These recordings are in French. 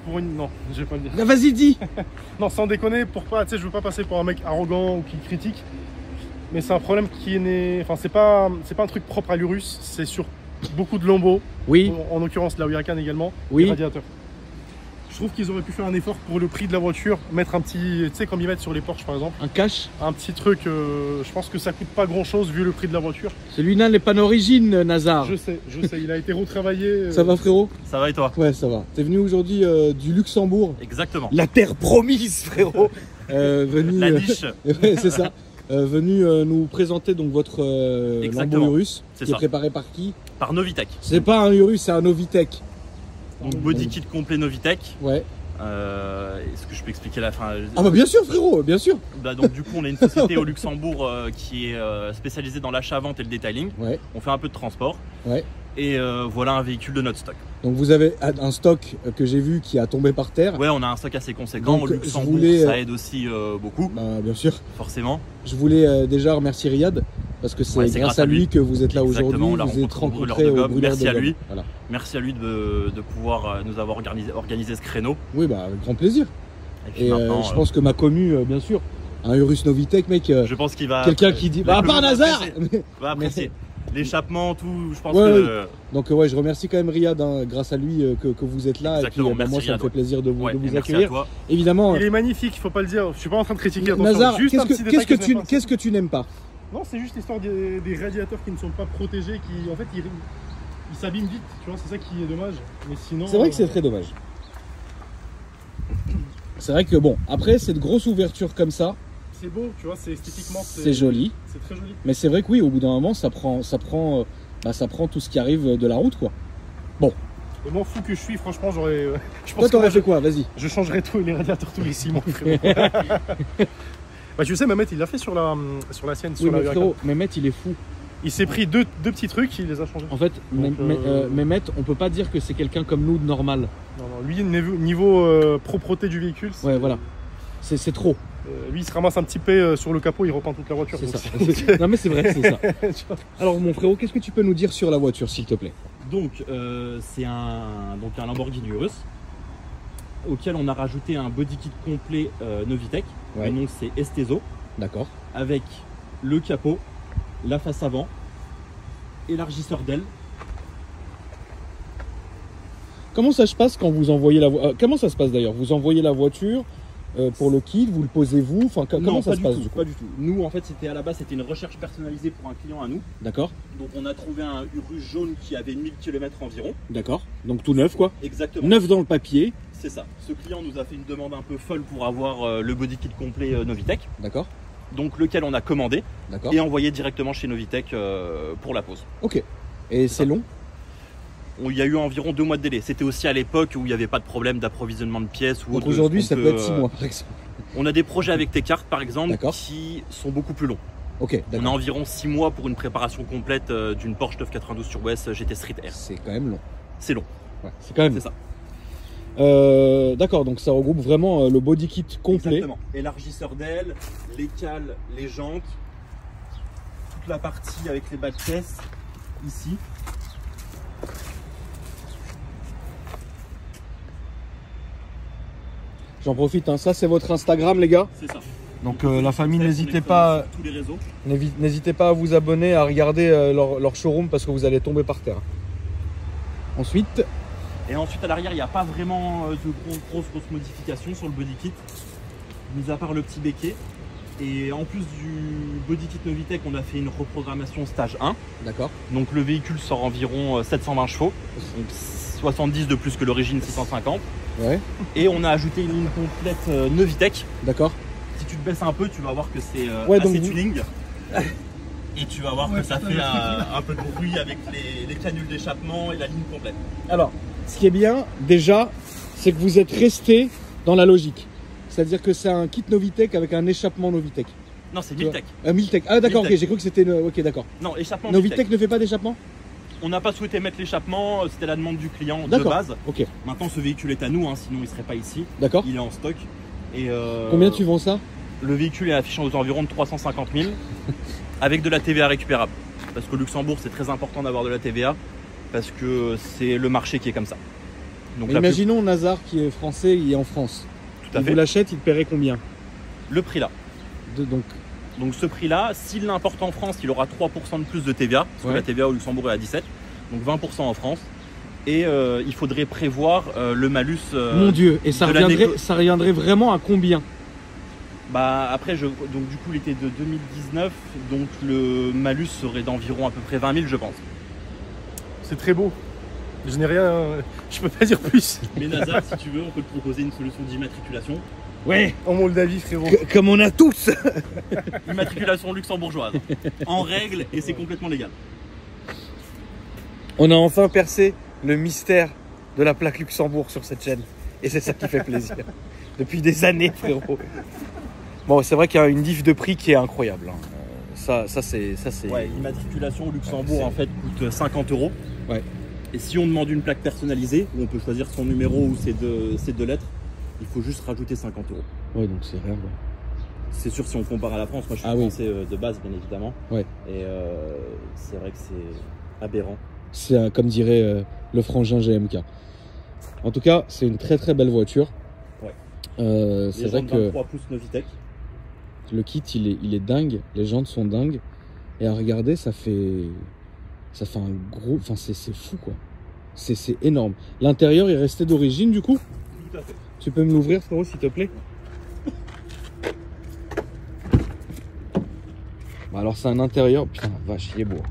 pour une... Non, je vais pas le dire. Ah, vas-y, dis. Non, sans déconner, pour pas, tu sais, je veux pas passer pour un mec arrogant ou qui critique, mais c'est un problème qui est né... Enfin, c'est pas un truc propre à l'Urus, c'est sur beaucoup de lambeaux. Oui. En l'occurrence, la Huracan également, Oui. les radiateurs. Je trouve qu'ils auraient pu faire un effort pour le prix de la voiture, mettre un petit, tu sais, comme ils mettent sur les Porsche par exemple, Un cash. un petit truc, je pense que ça coûte pas grand chose vu le prix de la voiture. Celui-là n'est pas d'origine, Nazar. Je sais, il a été retravaillé. Ça va, frérot? Ça va et toi? Ouais, ça va. T'es venu aujourd'hui du Luxembourg. Exactement. La terre promise, frérot. Venu, La niche. ouais, c'est ça. Venu nous présenter donc votre Exactement. Lambo Urus, C'est qui est ça. préparé par qui? Par Novitec. C'est pas un Urus, c'est un Novitec. Donc body kit complet Novitec. Ouais. Est-ce que je peux expliquer la fin? Ah bah bien sûr, frérot, bien sûr. Bah, donc du coup on est une société au Luxembourg qui est spécialisée dans l'achat-vente et le detailing. Ouais. On fait un peu de transport. Ouais. Et voilà un véhicule de notre stock. Donc vous avez un stock que j'ai vu qui a tombé par terre. Ouais, on a un stock assez conséquent. Donc, Au Luxembourg, je voulais, ça aide aussi beaucoup, Bah, bien sûr. forcément. Je voulais déjà remercier Riyad parce que c'est Ouais, grâce à lui que vous êtes là aujourd'hui. Exactement, on l'a Vous êtes rencontré au rencontrés Brûleur de au Gomme. Brûleur Merci de à Gomme. lui. Voilà. Merci à lui de pouvoir nous avoir organisé ce créneau. Oui, bah avec grand plaisir. puis Et maintenant, je pense que ma commu, bien sûr, un Urus Novitec, mec. je pense qu'il va. Quelqu'un qui dit, bah à part Nazar. Va apprécier. L'échappement, tout, je pense Ouais, que. Donc ouais, je remercie quand même Riyad, hein, grâce à lui que vous êtes là. Exactement, et puis, merci moi, ça me Riyad, fait plaisir de vous, Ouais, de vous et merci à accueillir. toi. Évidemment. Il est magnifique, il faut pas le dire. Je suis pas en train de critiquer. Attention. Nazar, Juste un petit détail je n'aime pas. qu'est-ce que tu n'aimes pas? Non, c'est juste l'histoire des radiateurs qui ne sont pas protégés, qui en fait ils s'abîment vite. Tu vois, c'est ça qui est dommage. Mais sinon. C'est vrai que c'est très dommage. C'est vrai que bon, après cette grosse ouverture comme ça, C'est beau, tu vois, c'est esthétiquement. c'est joli. C'est très joli. Mais c'est vrai que oui, au bout d'un moment, ça prend tout ce qui arrive de la route, quoi. Et moi, fou que je suis, franchement, j'aurais. Je Toi, que t'aurais moi, fait quoi? Vas-y. je changerais tous les radiateurs tous les 6 mois, frérot. Bah, tu sais, Mehmet, il l'a fait sur la sienne, Oui, sur la mais Huracan. frérot, Mehmet, il est fou. Il s'est pris deux petits trucs, il les a changés. En fait, Donc, Mehmet, on peut pas dire que c'est quelqu'un comme nous de normal. Non, non, lui, niveau propreté du véhicule, Ouais, voilà. C'est trop. lui, il se ramasse un petit peu sur le capot, il repeint toute la voiture. C'est donc ça. Non, mais c'est vrai, c'est ça. Tu vois. Alors, mon frérot, qu'est-ce que tu peux nous dire sur la voiture, s'il te plaît? Donc, c'est un Lamborghini Urus auquel on a rajouté un body kit complet Novitec. Ouais. Le nom c'est Esteso, D'accord. avec le capot, la face avant, élargisseur d'aile. Comment ça se passe quand vous envoyez la voiture? Comment ça se passe d'ailleurs? Vous envoyez la voiture pour le kit, vous le posez vous? Enfin, comment ça pas se du passe tout, du coup? pas du tout. Nous, en fait, à la base, c'était une recherche personnalisée pour un client à nous. D'accord. Donc, on a trouvé un Urus jaune qui avait 1000 km environ. D'accord. Donc tout neuf, quoi. Exactement. Neuf dans le papier. C'est ça. Ce client nous a fait une demande un peu folle pour avoir le body kit complet Novitec. D'accord. Donc, lequel on a commandé D'accord. et envoyé directement chez Novitec pour la pose. Ok. Et c'est long? Il y a eu environ 2 mois de délai. C'était aussi à l'époque où il n'y avait pas de problème d'approvisionnement de pièces. Ou Donc autre, aujourd'hui, ce ça qu'on peut être 6 mois, par exemple. On a des projets avec T-Cart, par exemple, D'accord. qui sont beaucoup plus longs. Ok, On a d'accord. environ 6 mois pour une préparation complète d'une Porsche 992 Turbo-S GT Street R. C'est quand même long. C'est long, Ouais, c'est quand même c'est long. ça. D'accord, donc ça regroupe vraiment le body kit complet. Exactement. Élargisseur d'aile, les cales, les jantes, toute la partie avec les bas de caisse, ici. J'en profite, hein. Ça c'est votre Instagram, les gars. C'est ça. Donc la famille, On est n'hésitez présent pas, sur tous les réseaux. n'hésitez pas à vous abonner, à regarder leur showroom parce que vous allez tomber par terre. Ensuite, Et ensuite à l'arrière, il n'y a pas vraiment de grosses modifications sur le body kit, mis à part le petit béquet. Et en plus du body kit Novitec, on a fait une reprogrammation stage 1. d'accord. Donc le véhicule sort environ 720 chevaux, donc 70 de plus que l'origine 650. Ouais, Et on a ajouté une ligne complète Novitec. d'accord. Si tu te baisses un peu, tu vas voir que c'est Ouais, assez donc tuning. Et tu vas voir que ça fait un peu de bruit avec les canules d'échappement et la ligne complète. Alors, ce qui est bien, déjà, c'est que vous êtes resté dans la logique. C'est-à-dire que c'est un kit Novitec avec un échappement Novitec. Non, c'est Miltech. Miltech. Ah d'accord, ok, Miltech. j'ai cru que c'était... Ok, d'accord. Non, échappement Novitec Miltech. ne fait pas d'échappement? On n'a pas souhaité mettre l'échappement, c'était la demande du client de D'accord. base. Ok, Maintenant, ce véhicule est à nous, hein, sinon il ne serait pas ici. d'accord. Il est en stock. Et Combien tu vends ça? Le véhicule est affiché aux environs de 350 000 avec de la TVA récupérable. Parce qu'au Luxembourg, c'est très important d'avoir de la TVA parce que c'est le marché qui est comme ça. Donc Mais imaginons Nazar qui est français, il est en France. Tout à Il fait. vous l'achète, il paierait combien? Le prix là. Donc ce prix-là, s'il l'importe en France, il aura 3% de plus de TVA, parce que la TVA au Luxembourg est à 17, donc 20% en France. Et il faudrait prévoir le malus. mon Dieu, et ça reviendrait vraiment à combien? Bah après, donc du coup l'été de 2019, donc le malus serait d'environ à peu près 20 000 je pense. C'est très beau. Je n'ai rien, je peux pas dire plus. Mais Nazar, si tu veux, on peut te proposer une solution d'immatriculation. Ouais, En Moldavie, frérot. comme on a tous. Immatriculation luxembourgeoise. En règle et c'est complètement légal. On a enfin percé le mystère de la plaque Luxembourg sur cette chaîne. Et c'est ça qui fait plaisir. Depuis des années, frérot. Bon, c'est vrai qu'il y a une diff de prix qui est incroyable. Ça c'est. Ouais, l'immatriculation au Luxembourg en fait coûte 50 €. Ouais. Et si on demande une plaque personnalisée, où on peut choisir son numéro ou ses deux lettres, il faut juste rajouter 50 €. Ouais, donc c'est rien. C'est sûr si on compare à la France, moi je suis français de base bien évidemment. Ouais. Et c'est vrai que c'est aberrant. C'est comme dirait le frangin GMK. En tout cas, c'est une très très belle voiture. Ouais. C'est vrai que 23 pouces Novitec. le kit il est dingue, les jantes sont dingues. Et à regarder, ça fait un gros. Enfin, c'est fou quoi. C'est énorme. L'intérieur est resté d'origine du coup. Tout à fait. Tu peux me l'ouvrir, frérot, s'il te plaît? Bah alors, c'est un intérieur. Putain, vache, il est beau. Donc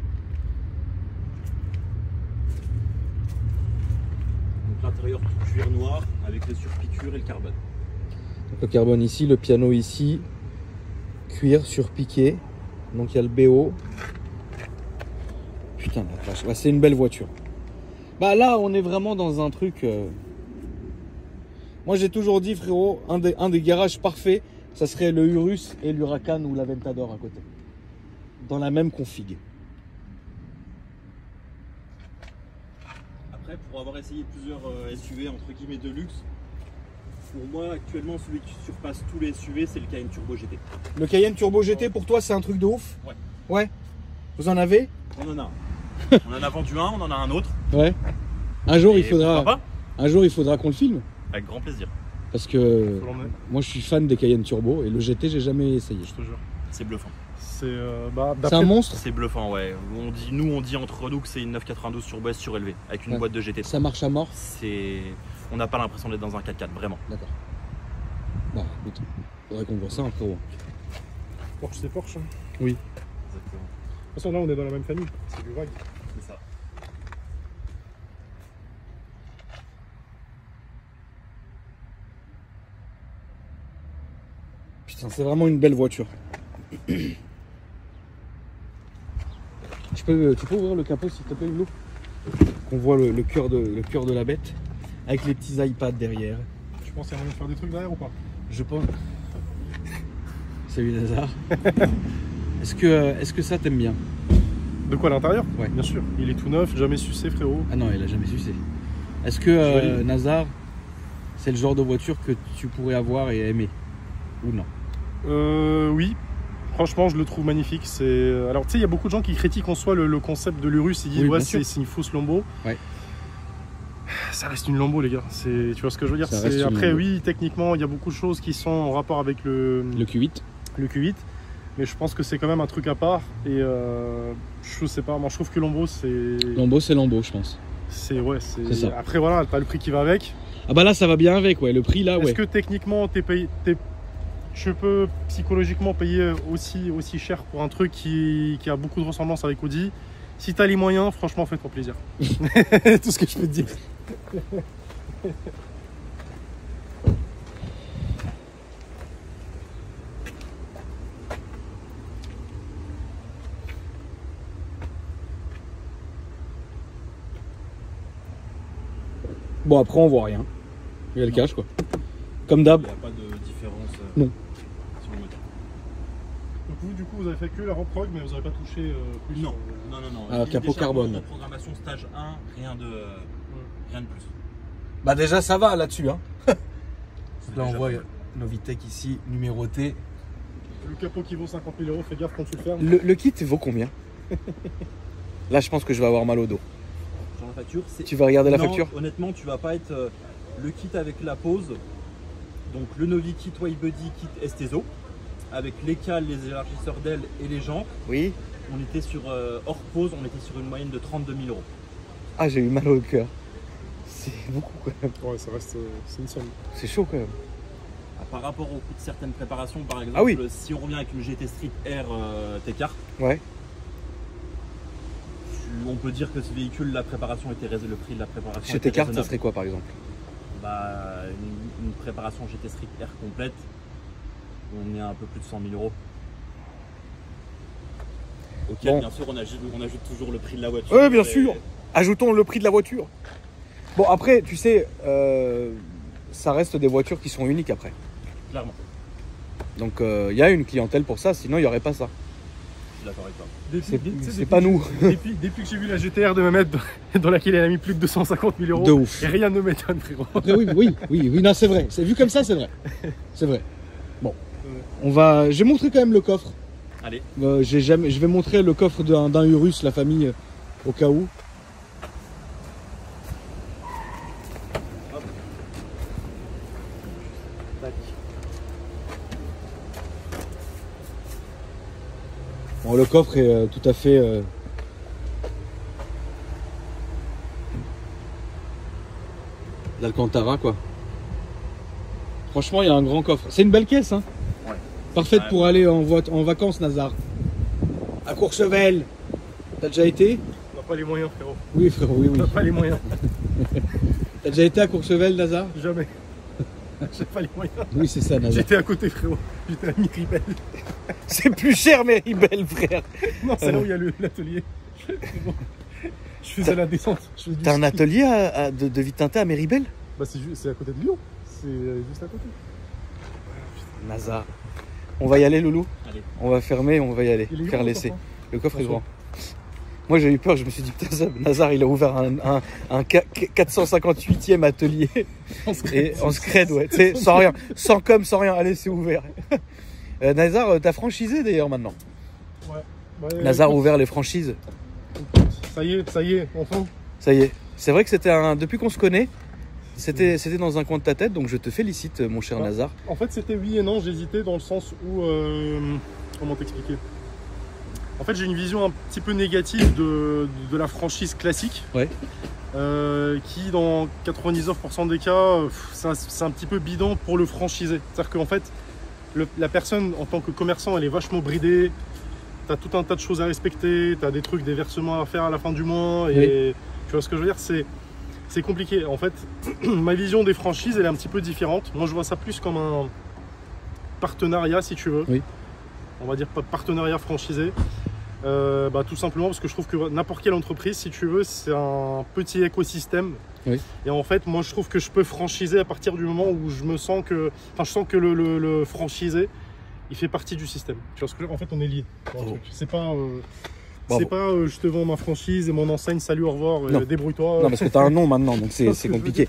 l'intérieur tout cuir noir avec les surpiqûres et le carbone. Donc, le carbone ici, le piano ici. Cuir surpiqué. Donc, il y a le BO. Putain, la vache. Ouais, c'est une belle voiture. Bah là, on est vraiment dans un truc. Moi, j'ai toujours dit, frérot, un des garages parfaits, ça serait le Urus et l'Huracan ou l'Aventador à côté. Dans la même config. Après, pour avoir essayé plusieurs SUV entre guillemets de luxe, pour moi actuellement celui qui surpasse tous les SUV c'est le Cayenne Turbo GT. Le Cayenne Turbo GT, pour toi, c'est un truc de ouf? Ouais. Ouais. Vous en avez? On en a un. On en a vendu un, on en a un autre. Ouais. Un jour, Et il faudra. pourquoi pas. Un jour, il faudra qu'on le filme. Avec grand plaisir. Parce que Faut l'emmener, moi, je suis fan des Cayenne Turbo et le GT, j'ai jamais essayé. je te jure. C'est bluffant. C'est C'est un monstre. C'est bluffant, ouais. On dit entre nous que c'est une 992 Turbo S surélevée avec une Ouais. boîte de GT. Ça marche à mort. On n'a pas l'impression d'être dans un 4x4, vraiment. D'accord. Bon, écoute, faudrait qu'on voit ça, hein, frérot. Porsche, c'est Porsche. Hein. Oui. Exactement. De toute façon, là, on est dans la même famille. C'est du vague. C'est ça. Putain, c'est vraiment une belle voiture. Tu peux ouvrir le capot s'il te plaît, Lou? Qu'on voit le cœur de la bête avec les petits iPads derrière. Tu penses qu'il y a moyen de faire des trucs derrière ou pas? Je pense. Salut Nazar. Est-ce que ça t'aime bien? De quoi, l'intérieur? Ouais. Bien sûr. Il est tout neuf, jamais sucé, frérot. Ah non, il a jamais sucé. Est-ce que Joli. Nazar, c'est le genre de voiture que tu pourrais avoir et aimer? Ou non? Oui. Franchement, je le trouve magnifique. Alors, tu sais, il y a beaucoup de gens qui critiquent en soi le concept de l'Urus. Ils disent, Oui, ouais, bien sûr. c'est une fausse Lambo. Ouais. Ça reste une Lambo, les gars. Tu vois ce que je veux dire? Ça reste une Après, Lambo. oui, techniquement, il y a beaucoup de choses qui sont en rapport avec le Q8. Q8. Mais je pense que c'est quand même un truc à part. Et je sais pas, moi, je trouve que Lambo, c'est. Lambo, c'est Lambo, je pense. C'est C'est ça. Après, voilà, t'as le prix qui va avec. Ah bah là, ça va bien avec, ouais. Le prix là, Est-ce ouais. que techniquement, je peux psychologiquement payer aussi cher pour un truc qui a beaucoup de ressemblance avec Audi? Si t'as les moyens, franchement, fais-toi plaisir. Tout ce que je peux te dire. Bon, après, on voit rien. Il y a le cache, quoi. Comme d'hab. Il n'y a pas de différence Non. sur le moteur. Donc vous, du coup, vous avez fait que la reprog, mais vous n'avez pas touché plus. Non. Ah, Guide capot des charbons, carbone. Programmation stage 1, rien de plus. Bah déjà, ça va là-dessus, hein. C'est Là, on déjà voit pas mal. Novitec ici, numéroté. Le capot qui vaut 50 000 €, fais gaffe quand tu le fermes. Le kit vaut combien? Là, je pense que je vais avoir mal au dos. sur la facture. Tu vas regarder la Non, facture? Honnêtement, tu vas pas être le kit avec la pose. Donc le Novi Kit Wide Body Kit Esteso avec les cales, les élargisseurs d'ailes et les jantes. Oui. On était sur hors pose, on était sur une moyenne de 32 000 euros. Ah, j'ai eu mal au cœur. C'est beaucoup quand même. Ouais, ça reste. C'est une somme. C'est chaud quand même. Par rapport au coût de certaines préparations, par exemple, Ah oui. si on revient avec une GT Street Air T-Cart, Ouais. on peut dire que ce véhicule, la préparation était le prix de la préparation. Chez était tes cartes, ça raisonnable. serait quoi par exemple? Bah, une préparation GT Street Air complète, on est à un peu plus de 100 000 euros. Ok, Bon. bien sûr, on ajoute toujours le prix de la voiture. Oui, bien et- sûr. Ajoutons le prix de la voiture. Bon, après, tu sais, ça reste des voitures qui sont uniques après. Clairement, Donc, il y a une clientèle pour ça, sinon il n'y aurait pas ça. je suis d'accord avec toi. C'est pas nous. Depuis que j'ai vu la GTR de Mehmet dans laquelle elle a mis plus de 250 000 euros. De ouf. Et rien ne m'étonne, frérot. Après, oui, non, c'est vrai. C'est vu comme ça, c'est vrai. C'est vrai. Bon, je vais montrer quand même le coffre. Allez, Je vais montrer le coffre d'un Urus, la famille, au cas où. Bon, le coffre est tout à fait d'Alcantara, quoi. Franchement, il y a un grand coffre. C'est une belle caisse, hein. ouais. Parfaite Ouais. pour aller en vacances, Nazar. À Courchevel. T'as déjà été? On n'a pas les moyens, frérot. Oui, frérot, oui, On oui. n'a pas les moyens. T'as déjà été à Courchevel, Nazar? Jamais. J'ai pas les moyens. Oui, c'est ça, Nazar. J'étais à côté, frérot. J'étais à Miribel. C'est plus cher, Méribel, frère. Non, c'est là où il y a l'atelier. Je faisais la descente. Je faisais du T'as un ski. atelier de Vitinté à Méribel? Bah, c'est à côté de Lyon. C'est juste à côté. Nazar. On va y aller, Loulou? allez. On va fermer, on va y aller. Il est Faire grand, l'essai. le coffre, Le coffre est Attention. grand. Moi, j'ai eu peur, je me suis dit, putain, ça, Nazar, il a ouvert un 458e atelier. Et en scred, ouais, tu sais, sans rien, sans com, sans rien. Allez, c'est ouvert. Nazar, t'as franchisé d'ailleurs maintenant. Ouais, Nazar a écoute, ouvert les franchises. Ça y est, enfin. Ça y est. C'est vrai que c'était depuis qu'on se connaît, c'était dans un coin de ta tête, donc je te félicite, mon cher Ouais. Nazar. En fait, c'était oui et non. J'hésitais dans le sens où. Comment t'expliquer? En fait, j'ai une vision un petit peu négative de la franchise classique. Ouais. Qui, dans 99% des cas, c'est un petit peu bidon pour le franchisé. C'est-à-dire qu'en fait, la personne, en tant que commerçant, elle est vachement bridée. Tu as tout un tas de choses à respecter. Tu as des trucs, des versements à faire à la fin du mois. Et tu vois ce que je veux dire? C'est compliqué. En fait, ma vision des franchises, elle est un petit peu différente. Moi, je vois ça plus comme un partenariat, si tu veux. Oui. On va dire pas partenariat franchisé. Tout simplement parce que je trouve que n'importe quelle entreprise, si tu veux, c'est un petit écosystème. Oui. Et en fait, moi, je trouve que je peux franchiser à partir du moment où je sens que le franchisé, il fait partie du système. Tu vois ce que je veux dire? En fait, on est liés. Dans le truc. C'est pas, je te vends ma franchise et mon enseigne, salut, au revoir, Non. débrouille-toi. Non, parce que t'as un nom maintenant, donc C'est ce c'est que je veux compliqué.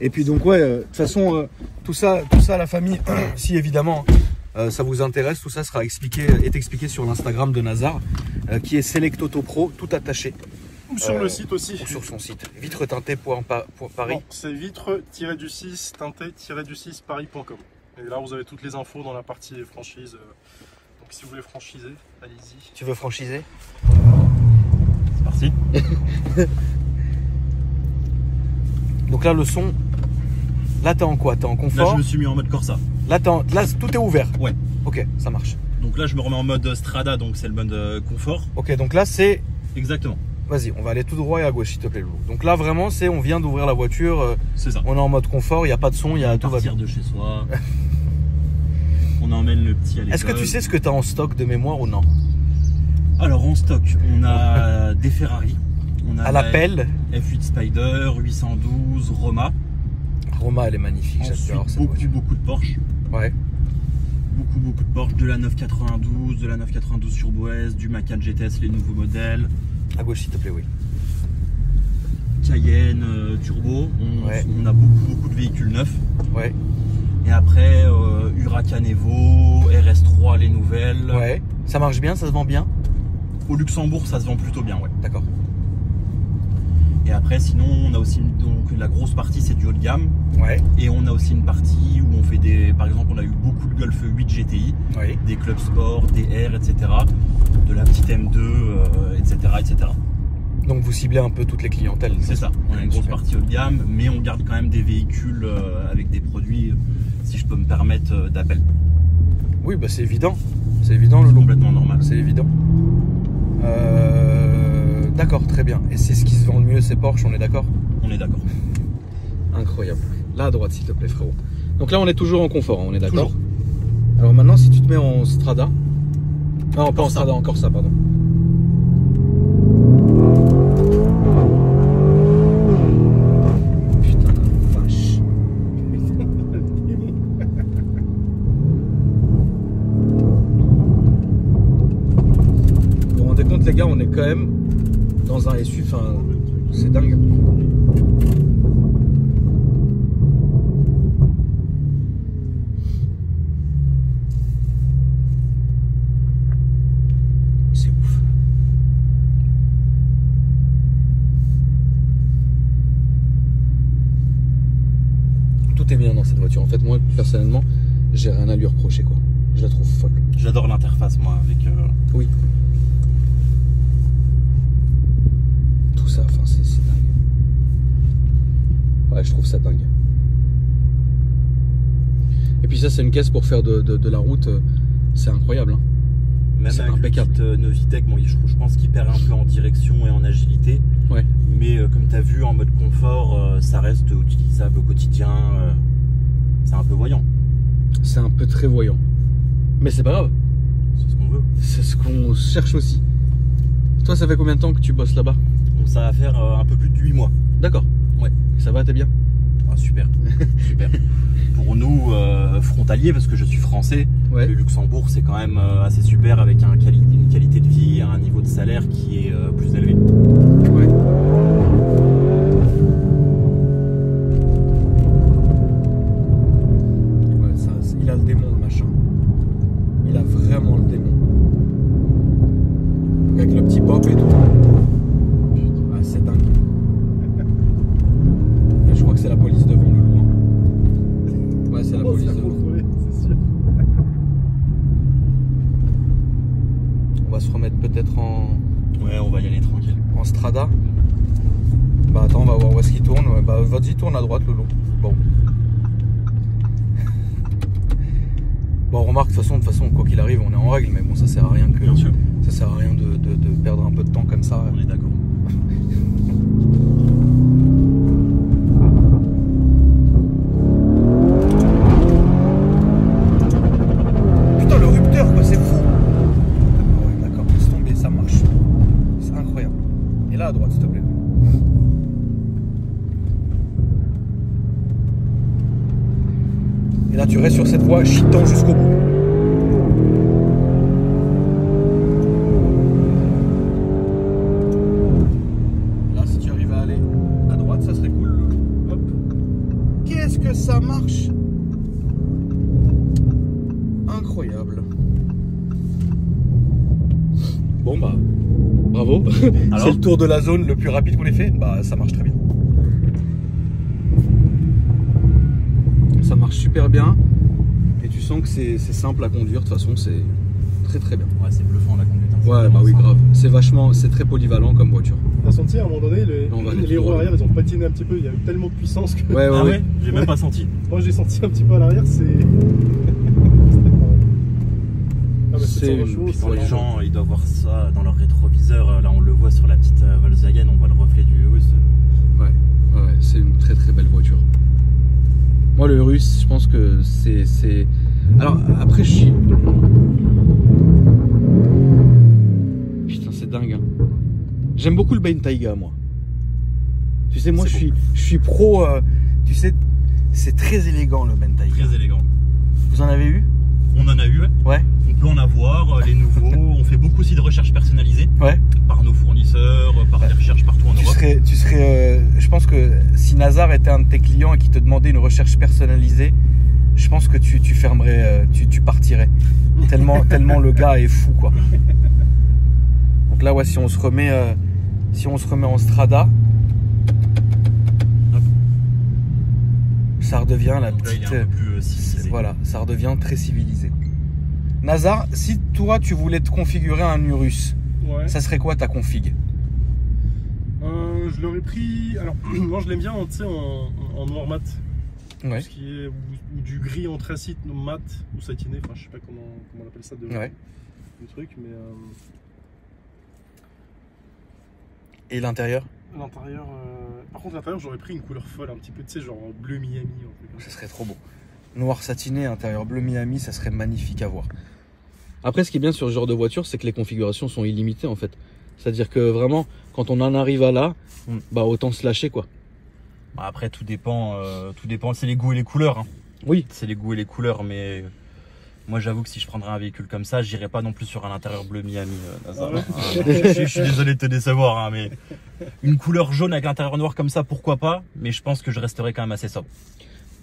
Et puis donc ouais, de toute façon, tout ça, la famille, si évidemment ça vous intéresse, tout ça sera expliqué sur l'Instagram de Nazar, qui est Select Auto Pro, tout attaché. Ou sur le site aussi. Ou sur son site, vitretinté.paris. Non, c'est vitre-du-6 teinté-du-6 paris.com. Et là, vous avez toutes les infos dans la partie franchise. Donc, si vous voulez franchiser, allez-y. Tu veux franchiser? C'est parti. Donc là, le son, là t'es en quoi? T'es en Là, confort? je me suis mis en mode Corsa. Là, tout est ouvert? Ouais. Ok, ça marche. Donc là, je me remets en mode Strada, donc c'est le mode confort. Ok, donc là c'est... Exactement. Vas-y, on va aller tout droit et à gauche, s'il te plaît, Loulou. Donc là, vraiment, on vient d'ouvrir la voiture, C'est ça. on est en mode confort, il n'y a pas de son, tout va bien. Partir de chez soi. On emmène le petit à l'école. Est-ce que tu sais ce que tu as en stock de mémoire ou non? Alors en stock, on a des Ferrari. On a À l'appel. F8 Spider, 812, Roma. Roma, elle est magnifique, j'adore cette voiture. Beaucoup de Porsche. Ouais. Beaucoup de Porsche, de la 992, de la 992 Turbo S, du Macan GTS, les nouveaux modèles. À gauche, s'il te plaît, oui. Cayenne, Turbo. On a beaucoup de véhicules neufs. Ouais. Et après, Huracan Evo, RS3, les nouvelles. Ouais. Ça marche bien, ça se vend bien? Au Luxembourg, ça se vend plutôt bien, ouais. D'accord. Et après, sinon, on a aussi donc la grosse partie, c'est du haut de gamme. Ouais. Et on a aussi une partie où on fait des. Par exemple, on a eu beaucoup de Golf 8 GTI, Oui. des clubs sport, des R, etc. De la petite M2, etc., etc. Donc vous ciblez un peu toutes les clientèles. C'est ça. On a une grosse Super. partie haut de gamme, mais on garde quand même des véhicules avec des produits, si je peux me permettre, d'appel. Oui, bah c'est évident. C'est évident, C'est Loulou. complètement normal. C'est évident. D'accord, très bien. Et c'est ce qui se vend le mieux, c'est Porsche, on est d'accord? On est d'accord. Incroyable. Là à droite, s'il te plaît, frérot. Donc là, on est toujours en confort, hein, on est d'accord? Toujours. Alors maintenant, si tu te mets en Strada. Non, pas en Corsa. Strada, encore ça, pardon. Putain la vache. Vous vous rendez compte, les gars, on est quand même dans un SUV, enfin, c'est dingue. C'est ouf. Tout est bien dans cette voiture. En fait, moi, personnellement, j'ai rien à lui reprocher, quoi. Je la trouve folle. J'adore l'interface, moi, avec. Oui. Tout ça, enfin, c'est dingue. Ouais, je trouve ça dingue. Et puis ça, c'est une caisse pour faire de la route. C'est incroyable, hein. Même C'est avec impeccable. le kit Novitec, bon, je pense qu'il perd un peu en direction et en agilité. Ouais. Mais comme tu as vu, en mode confort, ça reste utilisable au quotidien. C'est un peu voyant. C'est un peu très voyant. Mais c'est pas grave. C'est ce qu'on veut. C'est ce qu'on cherche aussi. Toi, ça fait combien de temps que tu bosses là-bas? Donc ça va faire un peu plus de 8 mois. D'accord. Ouais. Ça va, t'es bien? Ah, super. Super. Pour nous, frontaliers, parce que je suis français, Ouais. le Luxembourg, c'est quand même assez super avec une qualité de vie et un niveau de salaire qui est plus élevé. Ouais. Ouais, ça, il a le démon, le machin. Il a vraiment le démon. Avec le petit pop et tout. Ouais, c'est dingue. Et je crois que c'est la police devant le loin. Ouais, c'est la police devant. C'est sûr. On va se remettre peut-être Ouais, on va y aller tranquille. en Strada. Bah attends, on va voir où est-ce qu'il tourne. Ouais, bah vas-y, tourne à droite, Loulou. Bon. Bon, remarque, de toute façon, quoi qu'il arrive, on est en règle, mais bon, ça sert à rien que. Bien sûr. Ça sert à rien de perdre un peu de temps comme ça. On est d'accord. Putain, le rupteur, quoi, c'est fou. Ouais, d'accord, laisse tomber, ça marche. C'est incroyable. Et là, à droite, s'il te plaît. Et là, tu restes sur cette voie chitant jusqu'au bout. Là, si tu arrives à aller à droite, ça serait cool. Hop. Qu'est-ce que ça marche? Incroyable. Bon, bah, bravo. Alors C'est le tour de la zone le plus rapide qu'on ait fait. Bah, ça marche très bien. Ça marche super bien. Et tu sens que c'est simple à conduire. De toute façon, c'est très très bien. Ouais, c'est bluffant la conduite. Hein. Ouais, bah oui, grave. C'est très polyvalent comme voiture. T'as senti à un moment donné, On va aller les tout roues droit. arrière, ils ont patiné un petit peu. Il y a eu tellement de puissance que. Ouais, ouais, Ah ouais. ouais, j'ai même pas senti. Moi, j'ai senti un petit peu à l'arrière, c'est. Ah, bah, C'est 720 chevaux, Puis c'est quand les vraiment- gens ils doivent voir ça dans leur rétroviseur, là on le voit sur la petite Volkswagen, on voit le reflet du Urus. Ouais, ouais, c'est une très très belle voiture. Moi, le Urus, je pense que c'est. Alors, après, je suis. Putain, c'est dingue. Hein. J'aime beaucoup le Bentayga, moi. Tu sais, moi, C'est je suis pro. Tu sais, c'est très élégant le Bentayga. Très élégant. Vous en avez eu? On en a eu, ouais. Ouais, On peut en avoir, les nouveaux. On fait beaucoup aussi de recherches personnalisées ouais. par nos fournisseurs, par des recherches partout en Europe. Je pense que si Nazar était un de tes clients et qu'il te demandait une recherche personnalisée, je pense que tu fermerais, tu partirais. Tellement le gars est fou, quoi. Donc là, ouais, si on se remet en Strada, Ça redevient la Donc là, il est petite. un peu plus civilisé. Voilà, ça redevient très civilisé. Nazar, si toi tu voulais te configurer un Urus, Ouais. ça serait quoi ta config? Je l'aurais pris. Alors, moi je l'aime bien tu sais, en noir mat. Ouais. Ce qui est, ou du gris anthracite mat ou satiné. Enfin, je sais pas comment on appelle ça Ouais. le truc, mais Et l'intérieur? l'intérieur. Par contre, l'intérieur, j'aurais pris une couleur folle, un petit peu, tu sais, genre bleu Miami. Un truc comme Ça ça. serait trop beau. Noir satiné, intérieur bleu Miami, ça serait magnifique à voir. Après, ce qui est bien sur ce genre de voiture, c'est que les configurations sont illimitées en fait. C'est-à-dire que vraiment, quand on en arrive à là, bah autant se lâcher quoi. Bah, après, tout dépend, c'est les goûts et les couleurs. Hein. Oui. C'est les goûts et les couleurs, mais moi j'avoue que si je prendrais un véhicule comme ça, j'irais pas non plus sur un intérieur bleu Miami. Nazar. Ah ouais. Je suis désolé de te décevoir, hein, mais une couleur jaune avec l'intérieur noir comme ça, pourquoi pas, mais je pense que je resterai quand même assez sobre.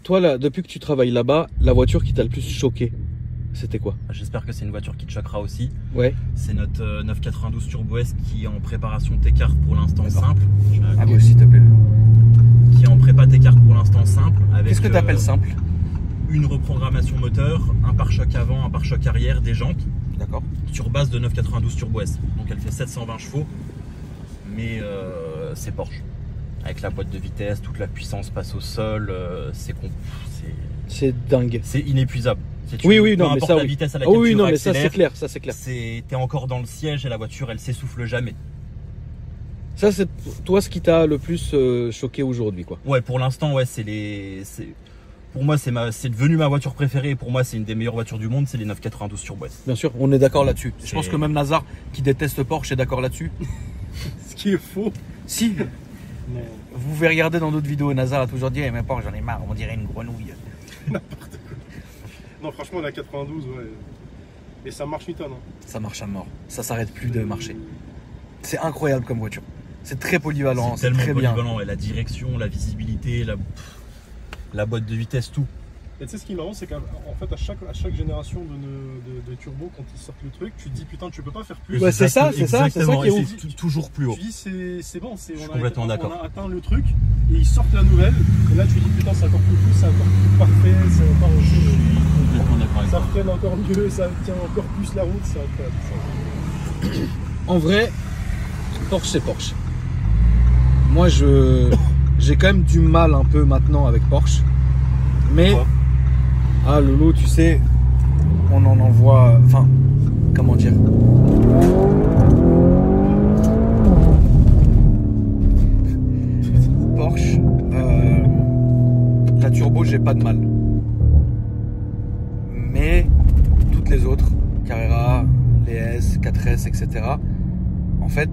Toi là, depuis que tu travailles là-bas, la voiture qui t'a le plus choqué, c'était quoi? J'espère que c'est une voiture qui te choquera aussi. Ouais. C'est notre 992 Turbo S qui est en préparation T-Car pour l'instant D'accord. simple. Ah oui, s'il te plaît. Qui est en prépa T-Car pour l'instant simple. Qu'est-ce que tu appelles simple? Une reprogrammation moteur, un pare-choc avant, un pare-choc arrière, des jantes, D'accord. sur base de 992 Turbo S. Donc elle fait 720 chevaux, mais c'est Porsche. Avec la boîte de vitesse, toute la puissance passe au sol, C'est dingue. c'est inépuisable. Oui, peu non, mais importe ça, la oui. vitesse à Ah laquelle oui, tu non, vas mais ça c'est accélères, clair, ça c'est clair. t'es encore dans le siège et la voiture elle s'essouffle jamais. Ça c'est toi ce qui t'a le plus choqué aujourd'hui quoi. Ouais, pour l'instant, ouais, pour moi, c'est devenu ma voiture préférée. Et pour moi, c'est une des meilleures voitures du monde. C'est les 992 Turbo S. Bien sûr, on est d'accord là-dessus. Je C'est- pense que même Nazar qui déteste Porsche est d'accord là-dessus. Ce qui est faux. Si, Mais vous pouvez regarder dans d'autres vidéos, Nazar a toujours dit, mais Porsche j'en ai marre, on dirait une grenouille. non, franchement, la 92, ouais. Et ça marche une tonne. Hein. Ça marche à mort, ça s'arrête plus de marcher. C'est incroyable comme voiture. C'est très polyvalent, C'est c'est tellement très bien. polyvalent. Et la direction, la visibilité, la boîte de vitesse, tout. Et tu sais ce qui est marrant, c'est qu'en fait, à chaque génération de turbo, quand ils sortent le truc, tu te dis putain, tu peux pas faire plus. Ouais, c'est ça qui est Exactement, et ouf. c'est toujours plus haut. Tu dis c'est bon, Je suis complètement d'accord. on a atteint le truc et ils sortent la nouvelle. Et là, tu dis putain, c'est encore plus fou, c'est encore plus parfait, c'est encore Je suis complètement d'accord avec ça toi. freine encore mieux, ça tient encore plus la route, c'est incroyable. En vrai, Porsche c'est Porsche. Moi j'ai quand même du mal un peu maintenant avec Porsche. Mais Pourquoi ? ah Lolo, tu sais, on en envoie. Enfin, comment dire? Porsche, la turbo, j'ai pas de mal. Mais toutes les autres, Carrera, les S, 4S, etc. En fait,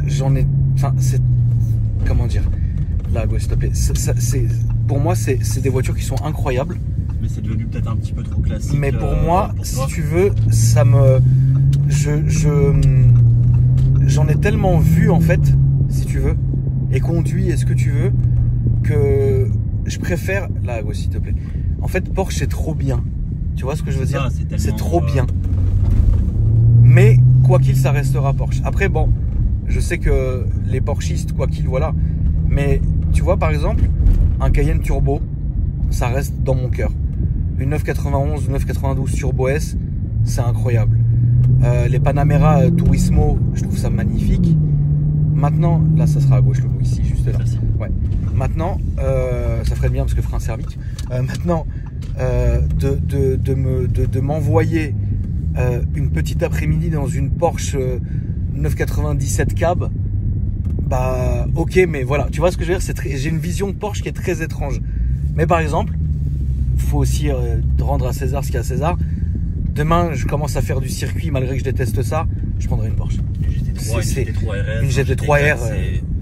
j'en ai. Enfin, c'est. Comment dire? Là, go, s'il te plaît. Pour moi, c'est des voitures qui sont incroyables. Mais c'est devenu peut-être un petit peu trop classique. Mais pour moi, pour si toi. tu veux, ça me. J'en ai tellement vu, en fait, si tu veux, et conduit, et ce que tu veux, que je préfère. Là, go, s'il te plaît. En fait, Porsche, c'est trop bien. Tu vois ce que je veux C'est dire? ça, c'est tellement, C'est trop bien. Mais, quoi qu'il, ça restera Porsche. Après, bon, je sais que les Porschistes, quoi qu'il, voilà. Mais, tu vois, par exemple, un Cayenne Turbo, ça reste dans mon cœur. Une 991 ou 992 Turbo S, c'est incroyable. Les Panamera Turismo, je trouve ça magnifique. Maintenant, là, ça sera à gauche, le bout ici, juste là. Merci. Ouais. Maintenant, ça ferait bien parce que frein cervique. Maintenant, de m'envoyer une petite après-midi dans une Porsche 997 cab, bah ok, mais voilà, tu vois ce que je veux dire, j'ai une vision de Porsche qui est très étrange. Mais par exemple, faut aussi rendre à César ce qu'il y a à César. Demain, je commence à faire du circuit, malgré que je déteste ça, je prendrai une Porsche. Une GT3 RS. Une GT3 R,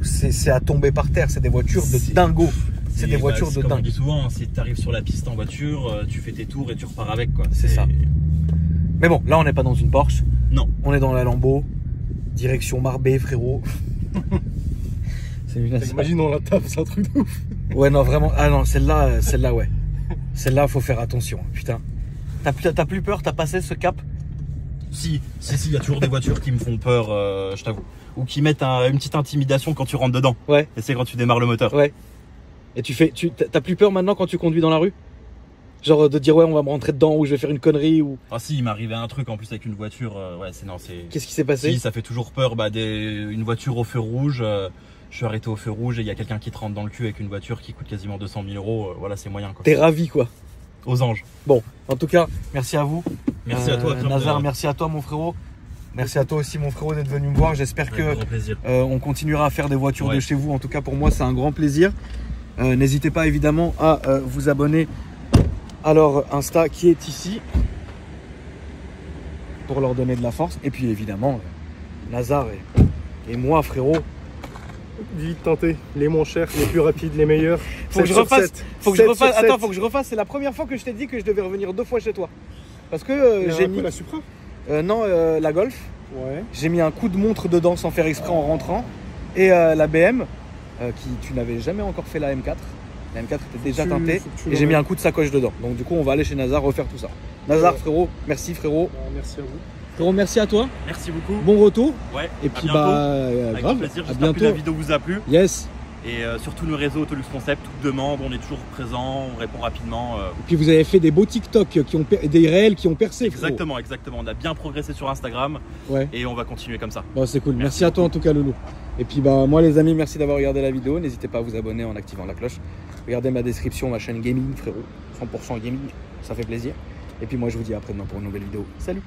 c'est- c'est à tomber par terre, c'est des voitures de C'est- dingo. C'est des voitures de comme on dingue. dit souvent, si tu arrives sur la piste en voiture, tu fais tes tours et tu repars avec, quoi. C'est ça. Mais bon, là on n'est pas dans une Porsche, Non. on est dans la Lambo, direction Marbet, frérot. C'est une Imagine, on la tape, c'est un truc de ouf. Ouais, non, vraiment. Ah non, celle-là, ouais. Celle-là, faut faire attention. Putain. T'as plus peur, t'as passé ce cap? Si, il y a toujours des voitures qui me font peur, je t'avoue. ou qui mettent une petite intimidation quand tu rentres dedans. Ouais. Et c'est quand tu démarres le moteur. Ouais. Et t'as plus peur maintenant quand tu conduis dans la rue? Genre de dire ouais on va me rentrer dedans ou je vais faire une connerie ou... Ah si, il m'est arrivé un truc en plus avec une voiture, ouais c'est... Qu'est-ce qui s'est passé? Si, ça fait toujours peur, une voiture au feu rouge, je suis arrêté au feu rouge et il y a quelqu'un qui te rentre dans le cul avec une voiture qui coûte quasiment 200 000 €, voilà c'est moyen quoi. T'es ravi quoi. Aux anges. Bon, en tout cas, merci à vous. Merci à toi Claude. Nazar, merci à toi mon frérot. Merci à toi aussi mon frérot d'être venu me voir. J'espère que on continuera à faire des voitures de chez vous. En tout cas pour moi c'est un grand plaisir. N'hésitez pas évidemment à vous abonner à leur Insta qui est ici pour leur donner de la force. Et puis évidemment Nazar et moi frérot. Vite tenté, les moins chers, les plus rapides, les meilleurs. Faut que je refasse. Faut que je refasse. C'est la première fois que je t'ai dit que je devais revenir 2 fois chez toi. Parce que j'ai mis la Supra. Non, la Golf. Ouais. J'ai mis un coup de montre dedans sans faire exprès en rentrant. Et la BM, tu n'avais jamais encore fait la M4. La M4 était déjà teintée. Et j'ai mis un coup de sacoche dedans. Donc du coup, on va aller chez Nazar refaire tout ça. Nazar, frérot, merci frérot. Merci à vous. Frérot, merci à toi. Merci beaucoup. Bon retour. Ouais. Et puis avec grave. plaisir. À J'espère que bientôt. la vidéo vous a plu. Yes. Et sur tous nos réseaux Autolux Concept, toute demande, on est toujours présent, on répond rapidement. Et puis vous avez fait des beaux TikTok des réels qui ont percé. Exactement, exactement. On a bien progressé sur Instagram. Ouais. Et on va continuer comme ça. Bon, c'est cool. Merci à toi en tout cas, Loulou. Et puis moi les amis, merci d'avoir regardé la vidéo. N'hésitez pas à vous abonner en activant la cloche. Regardez ma description, ma chaîne gaming, frérot. 100% gaming, ça fait plaisir. Et puis moi je vous dis à après-demain pour une nouvelle vidéo. Salut.